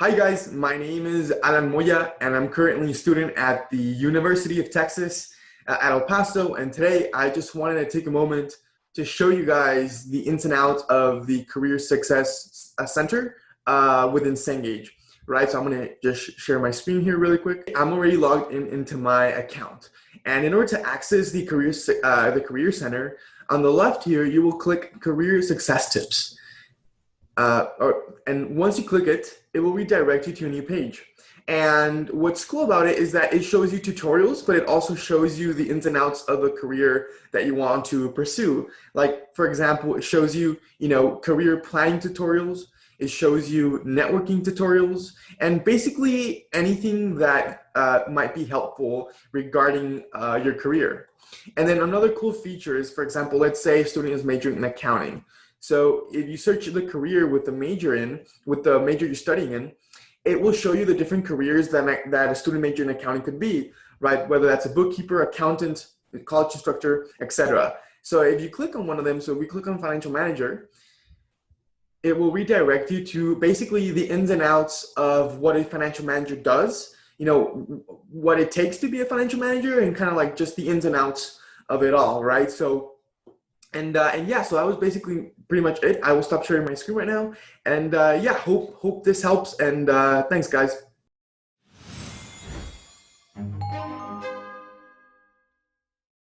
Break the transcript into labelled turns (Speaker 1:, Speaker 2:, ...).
Speaker 1: Hi guys, my name is Alan Moya and I'm currently a student at the University of Texas at El Paso. And today I just wanted to take a moment to show you guys the ins and outs of the Career Success Center within Cengage, right? So I'm gonna just share my screen here really quick. I'm already logged into my account. And in order to access the Career Center, on the left here, you will click Career Success Tips. And once you click it, it will redirect you to a new page. And what's cool about it is that it shows you tutorials, but it also shows you the ins and outs of a career that you want to pursue. Like, for example, it shows you, career planning tutorials. It shows you networking tutorials, and basically anything that might be helpful regarding your career. And then another cool feature is, for example, let's say a student is majoring in accounting. So if you search the career with the major you're studying in, it will show you the different careers that a student major in accounting could be, right? Whether that's a bookkeeper, accountant, college instructor, etc. So if you click on one of them, so we click on financial manager, it will redirect you to basically the ins and outs of what a financial manager does, what it takes to be a financial manager, and kind of like just the ins and outs of it all, right? So and yeah, so that was basically pretty much it. I will stop sharing my screen right now. And yeah, hope this helps. And thanks, guys.